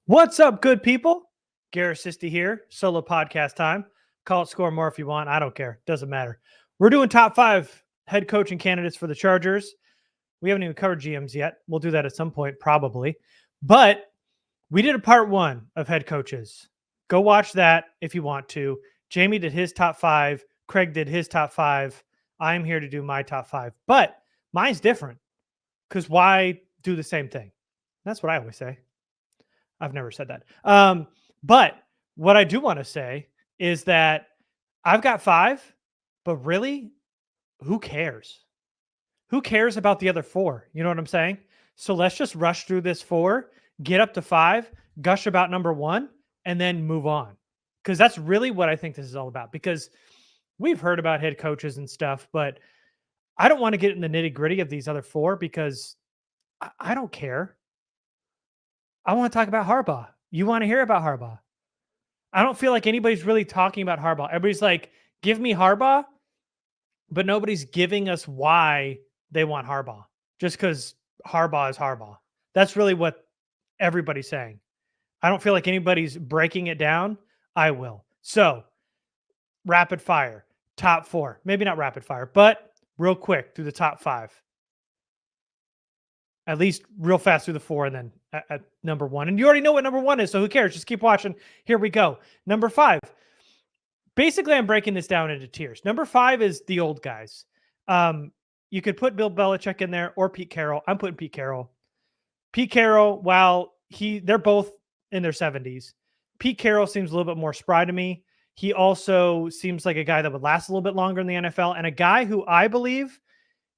What's up, good people? Garrett here, solo podcast time. Call it score more if you want. I don't care. Doesn't matter. We're doing top 5 head coaching candidates for the Chargers. We haven't even covered GMs yet. We'll do that at some point, probably. But we did a part 1 of head coaches. Go watch that if you want to. Jamie did his top 5. Craig did his top 5. I'm here to do my top 5. But mine's different because why do the same thing? That's what I always say. I've never said that. But what I do want to say is that I've got 5, but really, who cares? Who cares about the other 4? You know what I'm saying? So let's just rush through this 4, get up to 5, gush about number 1, and then move on. Because that's really what I think this is all about. Because we've heard about head coaches and stuff, but I don't want to get in the nitty gritty of these other 4 because I don't care. I want to talk about Harbaugh. You want to hear about Harbaugh. I don't feel like anybody's really talking about Harbaugh. Everybody's like, give me Harbaugh, but nobody's giving us why they want Harbaugh. Just because Harbaugh is Harbaugh. That's really what everybody's saying. I don't feel like anybody's breaking it down. I will. So, rapid fire, top 4. Maybe not rapid fire, but real quick through the top 5. At least real fast through the 4 and then at number 1. And you already know what number 1 is, so who cares? Just keep watching. Here we go. Number 5. Basically, I'm breaking this down into tiers. Number 5 is the old guys. You could put Bill Belichick in there or Pete Carroll. I'm putting Pete Carroll. Pete Carroll, while they're both in their 70s, Pete Carroll seems a little bit more spry to me. He also seems like a guy that would last a little bit longer in the NFL and a guy who I believe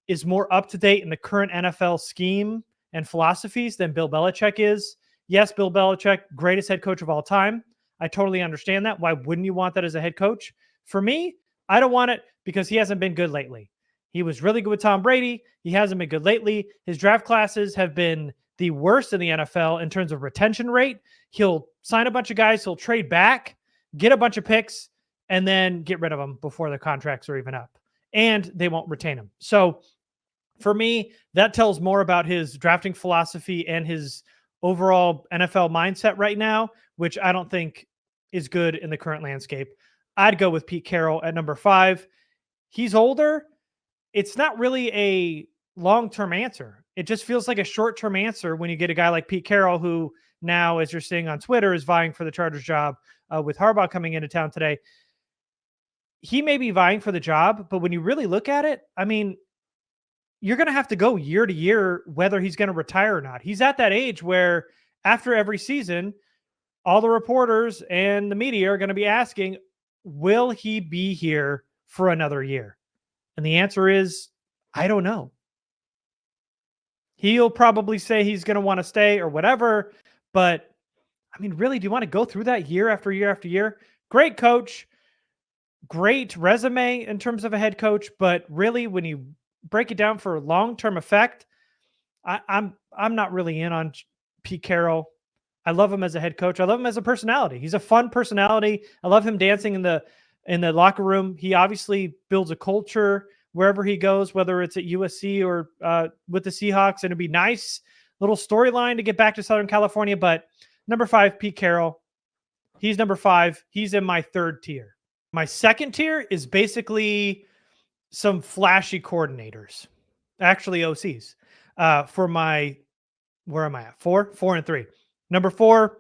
is more up to date in the current NFL scheme and philosophies than Bill Belichick is. Yes, Bill Belichick, greatest head coach of all time. I totally understand that. Why wouldn't you want that as a head coach? For me, I don't want it because he hasn't been good lately. He was really good with Tom Brady. He hasn't been good lately. His draft classes have been the worst in the NFL in terms of retention rate. He'll sign a bunch of guys. He'll trade back, get a bunch of picks, and then get rid of them before the contracts are even up. And they won't retain him. So for me, that tells more about his drafting philosophy and his overall NFL mindset right now, which I don't think is good in the current landscape. I'd go with Pete Carroll at number 5. He's older. It's not really a long-term answer. It just feels like a short-term answer when you get a guy like Pete Carroll, who now, as you're seeing on Twitter, is vying for the Chargers job with Harbaugh coming into town today. He may be vying for the job, but when you really look at it, I mean, you're going to have to go year to year whether he's going to retire or not. He's at that age where after every season, all the reporters and the media are going to be asking, will he be here for another year? And the answer is, I don't know. He'll probably say he's going to want to stay or whatever. But, I mean, really, do you want to go through that year after year after year? Great coach, great resume in terms of a head coach. But really, when you break it down for long-term effect, I'm not really in on Pete Carroll. I love him as a head coach. I love him as a personality. He's a fun personality. I love him dancing in the locker room. He obviously builds a culture wherever he goes, whether it's at USC or with the Seahawks. And it'd be nice little storyline to get back to Southern California. But number 5, Pete Carroll. He's number 5. He's in my 3rd tier. My 2nd tier is basically some flashy coordinators, actually OCs. For my, where am I at? 4 and 3. Number 4,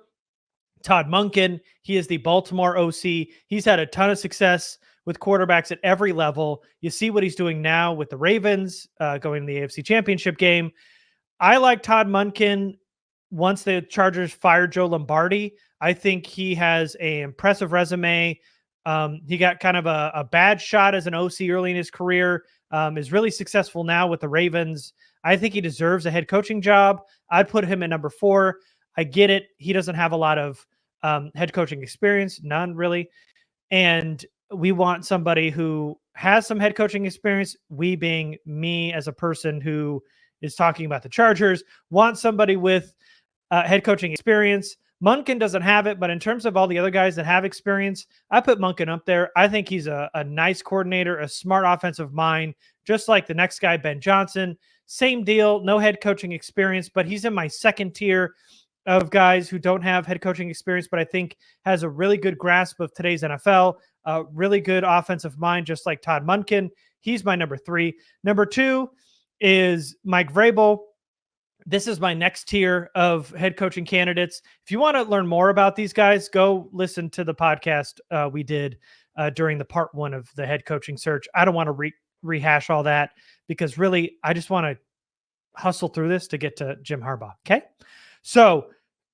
Todd Monken. He is the Baltimore OC. He's had a ton of success with quarterbacks at every level. You see what he's doing now with the Ravens going to the AFC Championship game. I like Todd Monken. Once the Chargers fired Joe Lombardi, I think he has an impressive resume. He got kind of a bad shot as an OC early in his career, is really successful now with the Ravens. I think he deserves a head coaching job. I'd put him at number 4. I get it. He doesn't have a lot of head coaching experience, none really. And we want somebody who has some head coaching experience. We being me as a person who is talking about the Chargers, want somebody with head coaching experience. Monken doesn't have it, but in terms of all the other guys that have experience, I put Monken up there. I think he's a nice coordinator, a smart offensive mind, just like the next guy, Ben Johnson. Same deal, no head coaching experience, but he's in my 2nd tier. of guys who don't have head coaching experience, but I think has a really good grasp of today's NFL, a really good offensive mind, just like Todd Monken. He's my number 3. Number 2 is Mike Vrabel. This is my next tier of head coaching candidates. If you want to learn more about these guys, go listen to the podcast we did during the part 1 of the head coaching search. I don't want to rehash all that because really I just want to hustle through this to get to Jim Harbaugh. Okay. So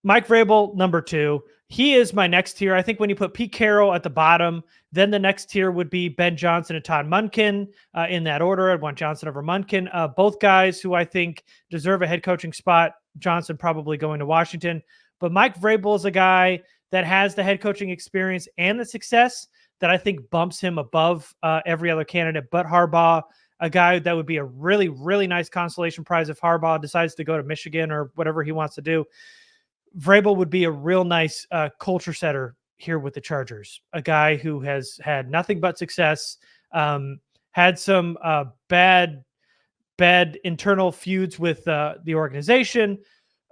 Mike Vrabel, number 2, he is my next tier. I think when you put Pete Carroll at the bottom, then the next tier would be Ben Johnson and Todd Monken in that order. I'd want Johnson over Monken. Both guys who I think deserve a head coaching spot. Johnson probably going to Washington. But Mike Vrabel is a guy that has the head coaching experience and the success that I think bumps him above every other candidate but Harbaugh, a guy that would be a really, really nice consolation prize if Harbaugh decides to go to Michigan or whatever he wants to do. Vrabel would be a real nice culture setter here with the Chargers, a guy who has had nothing but success, had some bad internal feuds with the organization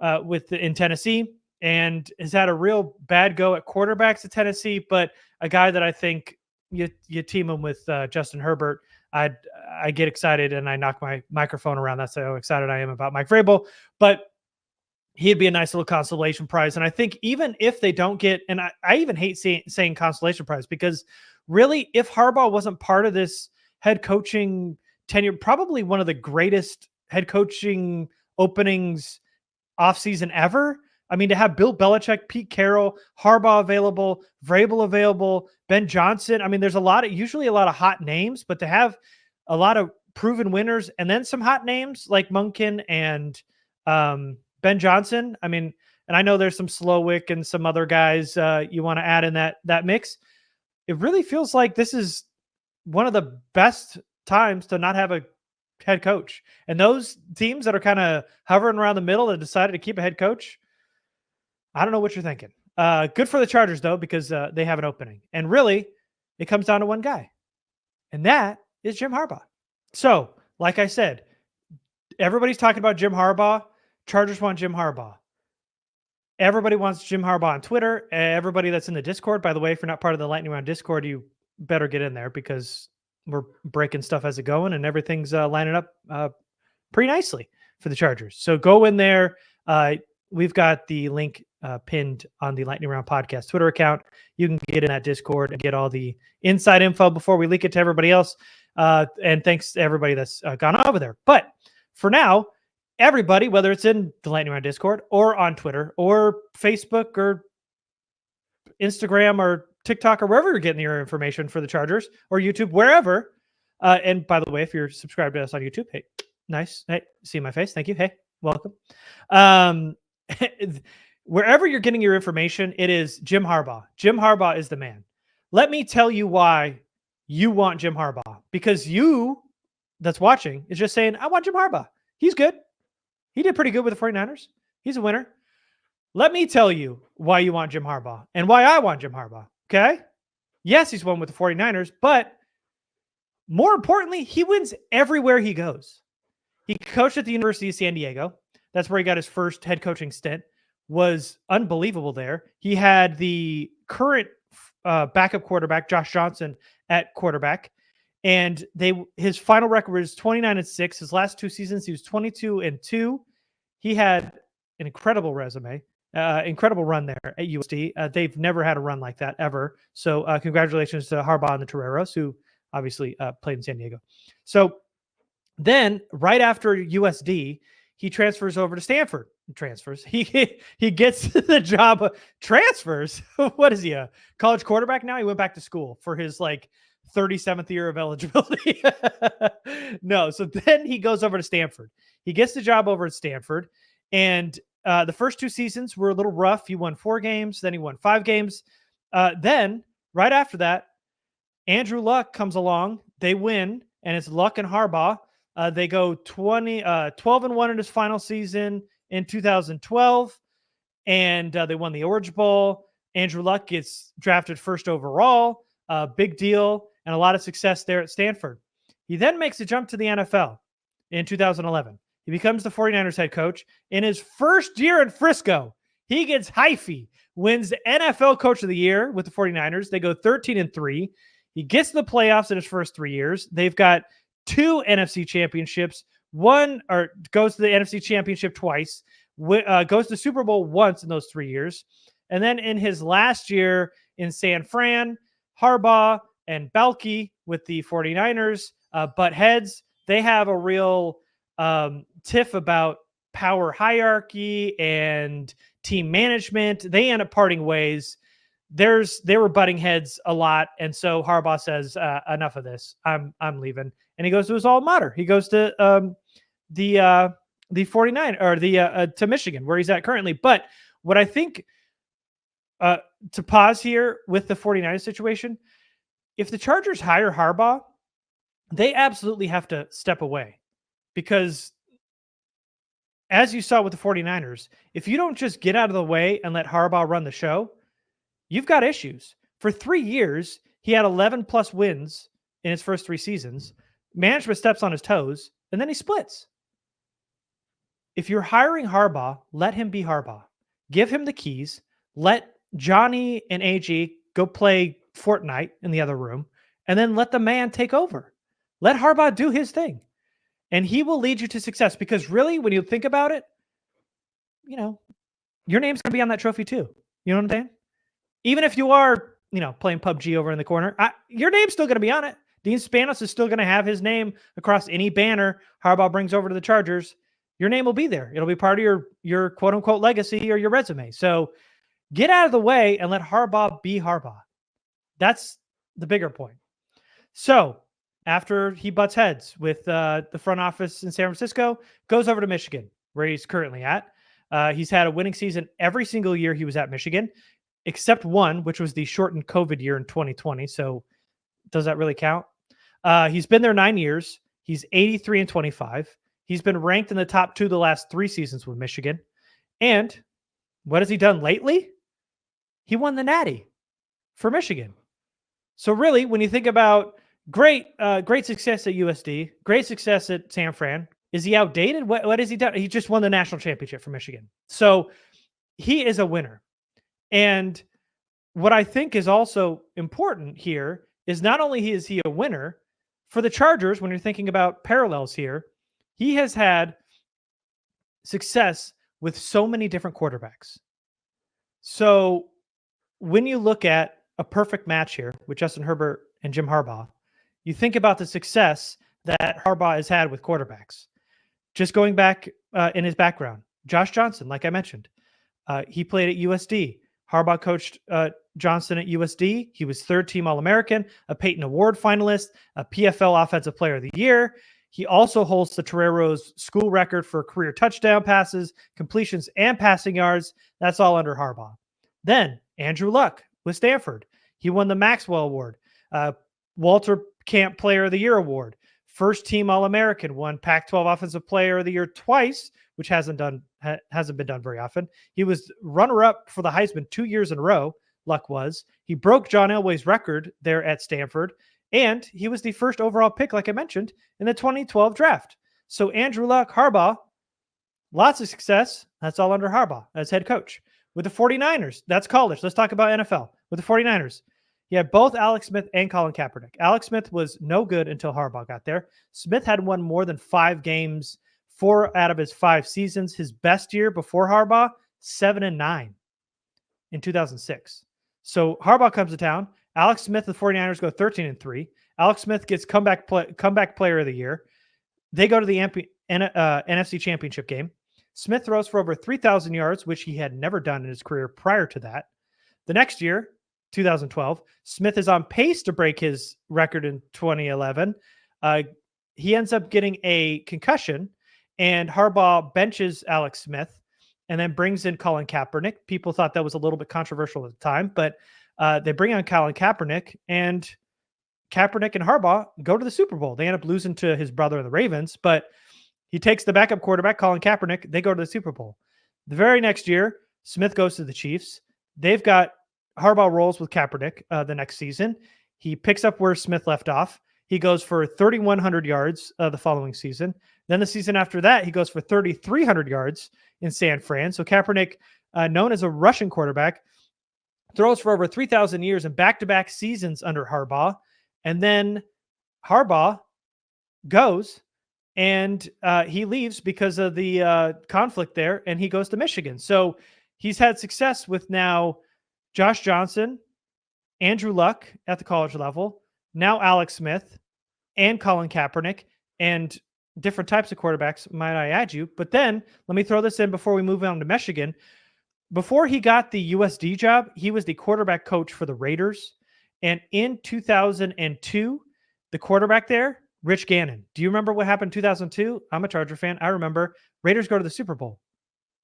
in Tennessee, and has had a real bad go at quarterbacks at Tennessee, but a guy that I think you team him with Justin Herbert, I get excited and I knock my microphone around. That's how excited I am about Mike Vrabel, but he'd be a nice little consolation prize. And I think even if they don't get, and I even hate saying consolation prize, because really, if Harbaugh wasn't part of this head coaching tenure, probably one of the greatest head coaching openings offseason ever. I mean, to have Bill Belichick, Pete Carroll, Harbaugh available, Vrabel available, Ben Johnson. I mean, there's usually a lot of hot names, but to have a lot of proven winners and then some hot names like Monken and Ben Johnson. I mean, and I know there's some Slowick and some other guys you want to add in that mix. It really feels like this is one of the best times to not have a head coach. And those teams that are kind of hovering around the middle that decided to keep a head coach, I don't know what you're thinking. Good for the Chargers, though, because they have an opening. And really, it comes down to one guy, and that is Jim Harbaugh. So, like I said, everybody's talking about Jim Harbaugh. Chargers want Jim Harbaugh. Everybody wants Jim Harbaugh on Twitter. Everybody that's in the Discord, by the way, if you're not part of the Lightning Round Discord, you better get in there because we're breaking stuff as it going and everything's lining up pretty nicely for the Chargers. So go in there. We've got the link pinned on the Lightning Round Podcast Twitter account. You can get in that Discord and get all the inside info before we leak it to everybody else. And thanks to everybody that's gone over there. But for now, everybody, whether it's in the Lightning Round Discord or on Twitter or Facebook or Instagram or TikTok or wherever you're getting your information for the Chargers or YouTube, wherever. And by the way, if you're subscribed to us on YouTube, hey, nice. Hey, see my face. Thank you. Hey, welcome. Wherever you're getting your information, it is Jim Harbaugh. Jim Harbaugh is the man. Let me tell you why you want Jim Harbaugh, because you that's watching is just saying, I want Jim Harbaugh. He's good. He did pretty good with the 49ers. He's a winner. Let me tell you why you want Jim Harbaugh and why I want Jim Harbaugh. Okay. Yes, he's won with the 49ers, but more importantly, he wins everywhere he goes. He coached at the University of San Diego. That's where he got his first head coaching stint. Was unbelievable there. He had the current backup quarterback, Josh Johnson, at quarterback. And his final record was 29-6. His last 2 seasons, he was 22-2. He had an incredible resume, incredible run there at USD. They've never had a run like that ever. So congratulations to Harbaugh and the Toreros, who obviously played in San Diego. So then right after USD, he transfers over to Stanford. He gets the job. Transfers. What is he, a college quarterback now? He went back to school for his 37th year of eligibility. No. So then he goes over to Stanford. He gets the job over at Stanford. And the first 2 seasons were a little rough. He won 4 games. Then he won 5 games. Then right after that, Andrew Luck comes along. They win. And it's Luck and Harbaugh. They go 12-1 in his final season in 2012. And they won the Orange Bowl. Andrew Luck gets drafted first overall. Big deal and a lot of success there at Stanford. He then makes a jump to the NFL in 2011. He becomes the 49ers head coach. In his first year in Frisco, He gets hyphy, wins the NFL Coach of the Year with the 49ers. They go 13-3. He gets the playoffs in his first 3 years. They've got 2 NFC championships. One or goes to the NFC Championship twice. Goes to Super Bowl once in those 3 years. And then in his last year in San Fran, Harbaugh and Balky with the 49ers butt heads. They have a real tiff about power hierarchy and team management. They end up parting ways. They were butting heads a lot. And so Harbaugh says, enough of this. I'm leaving. And he goes to his alma mater. He goes to the 49 or to Michigan, where he's at currently. But what I think to pause here with the 49ers situation, if the Chargers hire Harbaugh, they absolutely have to step away, because as you saw with the 49ers, if you don't just get out of the way and let Harbaugh run the show, you've got issues. For 3 years, he had 11 plus wins in his first 3 seasons. Management steps on his toes, and then he splits. If you're hiring Harbaugh, let him be Harbaugh. Give him the keys. Let Johnny and AG go play Fortnite in the other room, and then let the man take over. Let Harbaugh do his thing, and he will lead you to success. Because really, when you think about it, your name's going to be on that trophy too. You know what I'm saying? Even if you are, playing PUBG over in the corner, your name's still going to be on it. Dean Spanos is still going to have his name across any banner Harbaugh brings over to the Chargers. Your name will be there. It'll be part of your quote unquote legacy or your resume. So get out of the way and let Harbaugh be Harbaugh. That's the bigger point. So after he butts heads with the front office in San Francisco, goes over to Michigan, where he's currently at. He's had a winning season every single year he was at Michigan, except one, which was the shortened COVID year in 2020. So does that really count? He's been there 9 years. He's 83-25. He's been ranked in the top 2 the last 3 seasons with Michigan. And what has he done lately? He won the Natty for Michigan. So really, when you think about great success at USD, great success at San Fran, is he outdated? What has he done? He just won the national championship for Michigan. So he is a winner. And what I think is also important here is not only is he a winner, for the Chargers, when you're thinking about parallels here, he has had success with so many different quarterbacks. So when you look at a perfect match here with Justin Herbert and Jim Harbaugh, you think about the success that Harbaugh has had with quarterbacks. Just going back in his background, Josh Johnson, like I mentioned, he played at USD. Harbaugh coached Johnson at USD. He was 3rd-team All-American, a Peyton Award finalist, a PFL Offensive Player of the Year. He also holds the Torero's school record for career touchdown passes, completions, and passing yards. That's all under Harbaugh. Then Andrew Luck with Stanford. He won the Maxwell Award, Walter Camp Player of the Year Award, 1st-team All-American, won Pac-12 Offensive Player of the Year twice, which hasn't been done very often. He was runner-up for the Heisman 2 years in a row. Luck was. He broke John Elway's record there at Stanford, and he was the 1st overall pick, like I mentioned, in the 2012 draft. So Andrew Luck, Harbaugh, lots of success. That's all under Harbaugh as head coach. With the 49ers, that's college. Let's talk about NFL. With the 49ers, he had both Alex Smith and Colin Kaepernick. Alex Smith was no good until Harbaugh got there. Smith had won more than 5 games 4 out of his 5 seasons. His best year before Harbaugh, 7-9 in 2006. So Harbaugh comes to town. Alex Smith, the 49ers go 13-3. Alex Smith gets comeback player of the year. They go to the NFC Championship game. Smith throws for over 3,000 yards, which he had never done in his career prior to that. The next year, 2012, Smith is on pace to break his record in 2011. He ends up getting a concussion, and Harbaugh benches Alex Smith and then brings in Colin Kaepernick. People thought that was a little bit controversial at the time, but they bring on Colin Kaepernick, and Kaepernick and Harbaugh go to the Super Bowl. They end up losing to his brother, the Ravens, but he takes the backup quarterback, Colin Kaepernick. They go to the Super Bowl. The very next year, Smith goes to the Chiefs. They've got Harbaugh rolls with Kaepernick the next season. He picks up where Smith left off. He goes for 3,100 yards the following season. Then the season after that, he goes for 3,300 yards in San Fran. So Kaepernick known as a Russian quarterback, throws for over 3,000 years in back-to-back seasons under Harbaugh. And then Harbaugh goes and he leaves because of the conflict there, and he goes to Michigan. So he's had success with now Josh Johnson, Andrew Luck at the college level, now Alex Smith, and Colin Kaepernick, and different types of quarterbacks, might I add you. But then let me throw this in before we move on to Michigan. Before he got the USD job, he was the quarterback coach for the Raiders. And in 2002, the quarterback there, Rich Gannon. Do you remember what happened in 2002? I'm a Charger fan. I remember. Raiders go to the Super Bowl.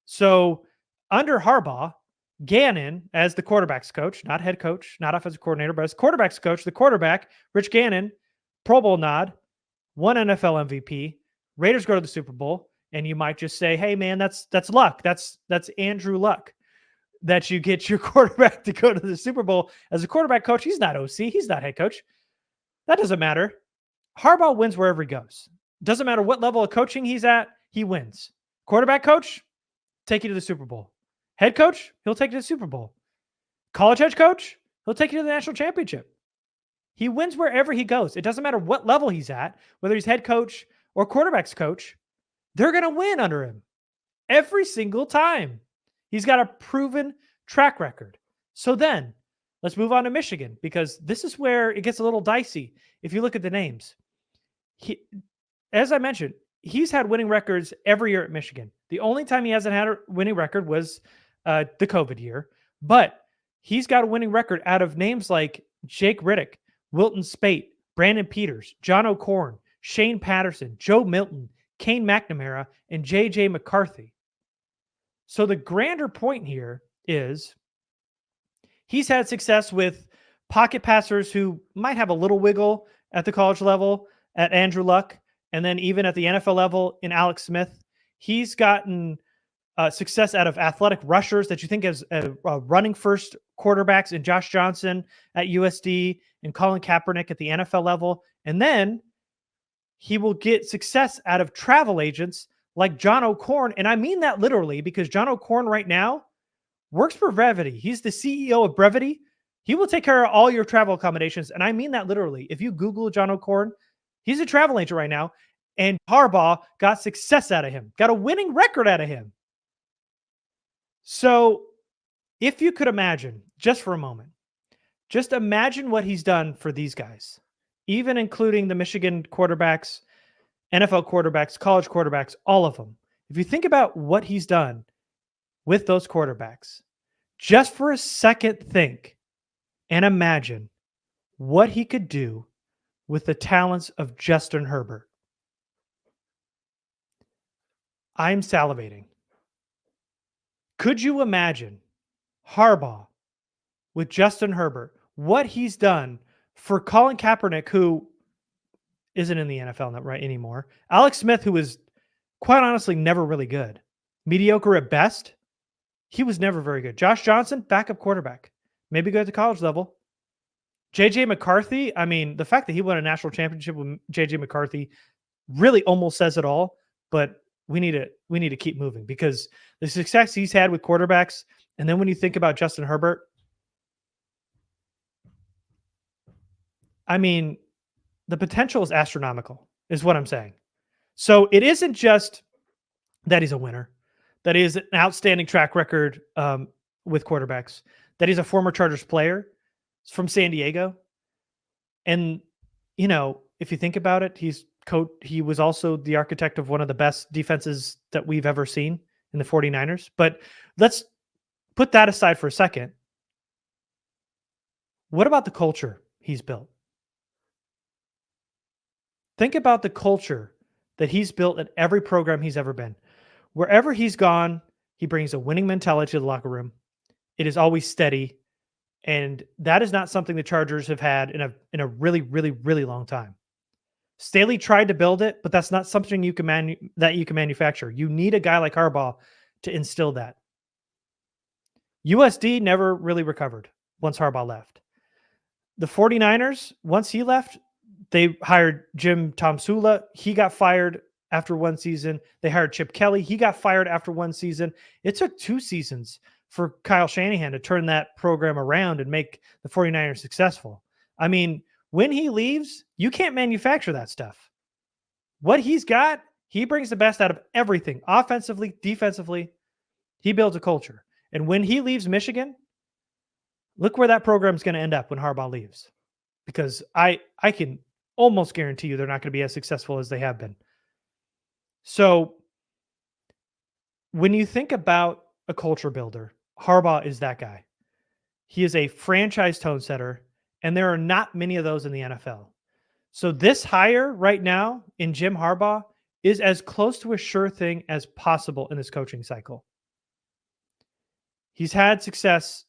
So under Harbaugh, Gannon, as the quarterback's coach, not head coach, not offensive coordinator, but as quarterback's coach, the quarterback, Rich Gannon, Pro Bowl nod, one NFL MVP. Raiders go to the Super Bowl, and you might just say, "Hey, man, that's luck. That's Andrew Luck that you get your quarterback to go to the Super Bowl as a quarterback coach." He's not OC. He's not head coach. That doesn't matter. Harbaugh wins wherever he goes. Doesn't matter what level of coaching he's at, he wins. Quarterback coach, take you to the Super Bowl. Head coach, he'll take you to the Super Bowl. College head coach, he'll take you to the national championship. He wins wherever he goes. It doesn't matter what level he's at, whether he's head coach or quarterback's coach, they're going to win under him every single time. He's got a proven track record. So then let's move on to Michigan, because this is where it gets a little dicey. If you look at the names, as I mentioned, he's had winning records every year at Michigan. The only time he hasn't had a winning record was the COVID year, but he's got a winning record out of names like Jake Riddick, Wilton Spate, Brandon Peters, John O'Corn, Shane Patterson, Joe Milton, Kane McNamara, and J.J. McCarthy. So the grander point here is he's had success with pocket passers who might have a little wiggle at the college level, at Andrew Luck, and then even at the NFL level in Alex Smith. He's gotten success out of athletic rushers that you think as running first quarterbacks in Josh Johnson at USD and Colin Kaepernick at the NFL level. And then he will get success out of travel agents like John O'Corn. And I mean that literally, because John O'Corn right now works for Brevity. He's the CEO of Brevity. He will take care of all your travel accommodations. And I mean that literally. If you Google John O'Corn, he's a travel agent right now. And Harbaugh got success out of him, got a winning record out of him. So if you could imagine, just for a moment, just imagine what he's done for these guys, even including the Michigan quarterbacks, NFL quarterbacks, college quarterbacks, all of them. If you think about what he's done with those quarterbacks, just for a second, think and imagine what he could do with the talents of Justin Herbert. I'm salivating. Could you imagine Harbaugh with Justin Herbert, what he's done for Colin Kaepernick, who isn't in the NFL right anymore, Alex Smith, who was quite honestly never really good, mediocre at best. He was never very good. Josh Johnson, backup quarterback, maybe good at the college level. J.J. McCarthy, I mean, the fact that he won a national championship with J.J. McCarthy really almost says it all, but we need to keep moving, because the success he's had with quarterbacks, and then when you think about Justin Herbert, I mean, the potential is astronomical, is what I'm saying. So it isn't just that he's a winner, that he has an outstanding track record with quarterbacks, that he's a former Chargers player from San Diego. And, you know, if you think about it, he was also the architect of one of the best defenses that we've ever seen in the 49ers. But let's put that aside for a second. What about the culture he's built? Think about the culture that he's built at every program he's ever been. Wherever he's gone, he brings a winning mentality to the locker room. It is always steady. And that is not something the Chargers have had in a really, really, really long time. Staley tried to build it, but that's not something you can manufacture. You need a guy like Harbaugh to instill that. USD never really recovered once Harbaugh left. The 49ers, once he left, they hired Jim Tomsula. He got fired after one season. They hired Chip Kelly. He got fired after one season. It took 2 seasons for Kyle Shanahan to turn that program around and make the 49ers successful. I mean, when he leaves, you can't manufacture that stuff. What he's got, he brings the best out of everything, offensively, defensively. He builds a culture. And when he leaves Michigan, look where that program's going to end up when Harbaugh leaves. Because I can almost guarantee you they're not going to be as successful as they have been. So when you think about a culture builder, Harbaugh is that guy. He is a franchise tone setter, and there are not many of those in the NFL. So this hire right now in Jim Harbaugh is as close to a sure thing as possible in this coaching cycle. He's had success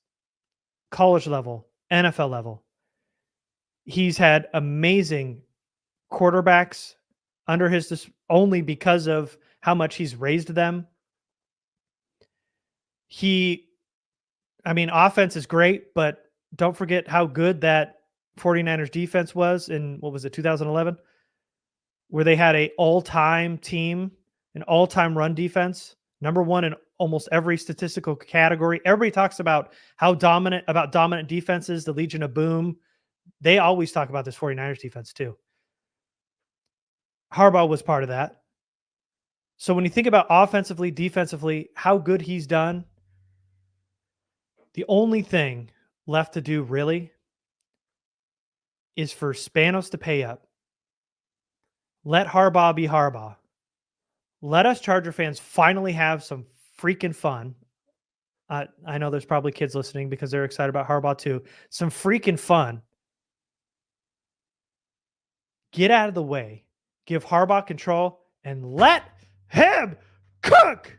college level, NFL level. He's had amazing quarterbacks under his only because of how much he's raised them. Offense is great, but don't forget how good that 49ers defense was in, 2011? Where they had an all-time team, an all-time run defense, number one in almost every statistical category. Everybody talks about how dominant defenses, the Legion of Boom. They always talk about this 49ers defense too. Harbaugh was part of that. So when you think about offensively, defensively, how good he's done, the only thing left to do really is for Spanos to pay up. Let Harbaugh be Harbaugh. Let us Charger fans finally have some freaking fun. I know there's probably kids listening because they're excited about Harbaugh too. Some freaking fun. Get out of the way. Give Harbaugh control and let him cook.